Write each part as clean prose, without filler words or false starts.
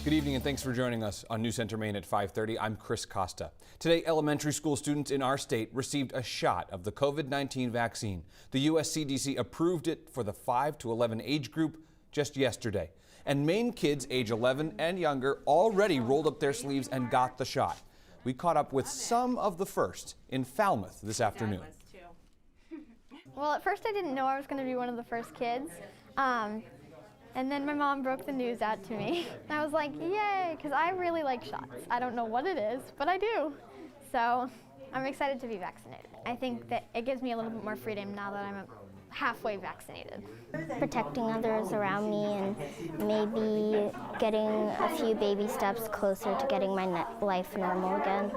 Good evening and thanks for joining us on News Center Maine at 5:30. I'm Chris Costa. Today, elementary school students in our state received a shot of the COVID-19 vaccine. The U.S. CDC approved it for the 5 to 11 age group just yesterday. And Maine kids age 11 and younger already rolled up their sleeves and got the shot. We caught up with some of the first in Falmouth this afternoon. Well, at first I didn't know I was going to be one of the first kids. And then my mom broke the news out to me. I was like, yay, because I really like shots. I don't know what it is, but I do. So I'm excited to be vaccinated. I think that it gives me a little bit more freedom now that I'm halfway vaccinated. Protecting others around me and maybe getting a few baby steps closer to getting my life normal again.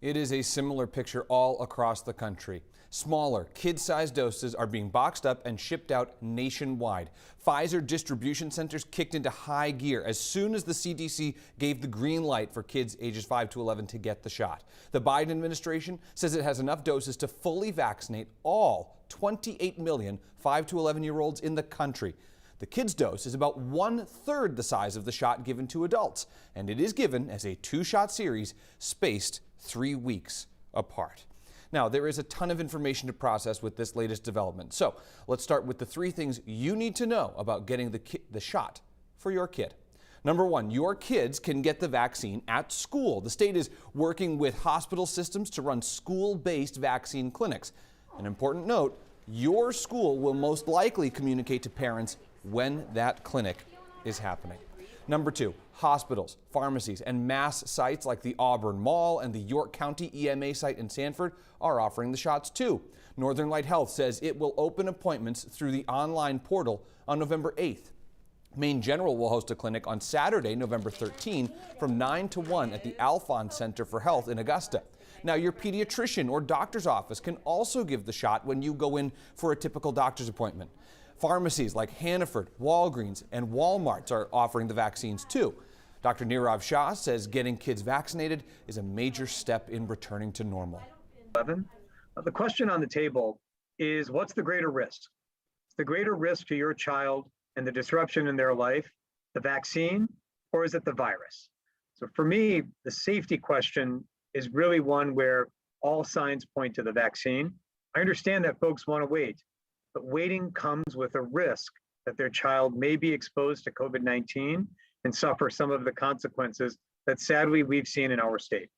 It is a similar picture all across the country. Smaller, kid-sized doses are being boxed up and shipped out nationwide. Pfizer distribution centers kicked into high gear as soon as the CDC gave the green light for kids ages 5 to 11 to get the shot. The Biden administration says it has enough doses to fully vaccinate all 28 million 5 to 11-year-olds in the country. The kids' dose is about 1/3 the size of the shot given to adults, and it is given as a 2-shot series spaced 3 weeks apart. Now, there is a ton of information to process with this latest development. So let's start with the 3 things you need to know about getting the shot for your kid. Number 1, your kids can get the vaccine at school. The state is working with hospital systems to run school-based vaccine clinics. An important note, your school will most likely communicate to parents when that clinic is happening. Number 2, hospitals, pharmacies, and mass sites like the Auburn Mall and the York County EMA site in Sanford are offering the shots too. Northern Light Health says it will open appointments through the online portal on November 8th. Maine General will host a clinic on Saturday, November 13, from 9 to 1 at the Alphons Center for Health in Augusta. Now, your pediatrician or doctor's office can also give the shot when you go in for a typical doctor's appointment. Pharmacies like Hannaford, Walgreens, and Walmarts are offering the vaccines too. Dr. Nirav Shah says getting kids vaccinated is a major step in returning to normal. The question on the table is, what's the greater risk? Is the greater risk to your child and the disruption in their life the vaccine, or is it the virus? So for me, the safety question is really one where all signs point to the vaccine. I understand that folks want to wait, but waiting comes with a risk that their child may be exposed to COVID-19 and suffer some of the consequences that sadly we've seen in our state.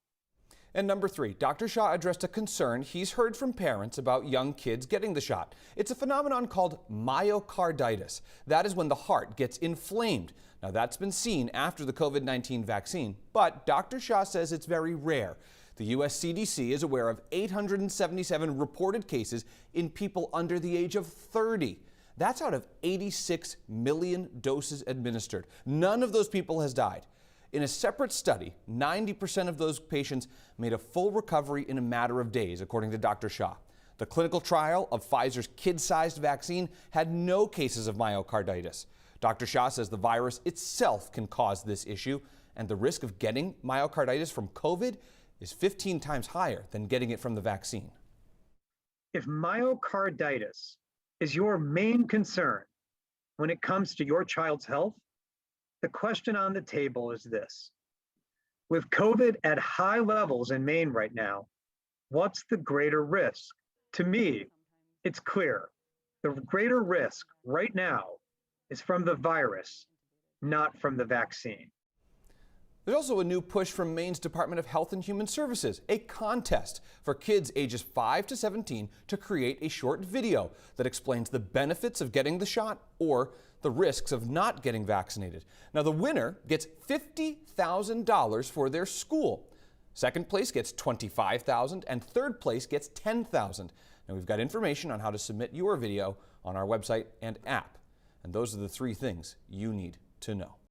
And number 3, Dr. Shah addressed a concern he's heard from parents about young kids getting the shot. It's a phenomenon called myocarditis. That is when the heart gets inflamed. Now, that's been seen after the COVID-19 vaccine, but Dr. Shah says it's very rare. The U.S. CDC is aware of 877 reported cases in people under the age of 30. That's out of 86 million doses administered. None of those people has died. In a separate study, 90% of those patients made a full recovery in a matter of days, according to Dr. Shah. The clinical trial of Pfizer's kid-sized vaccine had no cases of myocarditis. Dr. Shah says the virus itself can cause this issue, and the risk of getting myocarditis from COVID is 15 times higher than getting it from the vaccine. If myocarditis is your main concern when it comes to your child's health, the question on the table is this. With COVID at high levels in Maine right now, what's the greater risk? To me, it's clear. The greater risk right now is from the virus, not from the vaccine. There's also a new push from Maine's Department of Health and Human Services, a contest for kids ages 5 to 17 to create a short video that explains the benefits of getting the shot or the risks of not getting vaccinated. Now, the winner gets $50,000 for their school. Second place gets $25,000 and third place gets $10,000. Now, we've got information on how to submit your video on our website and app. And those are the 3 things you need to know.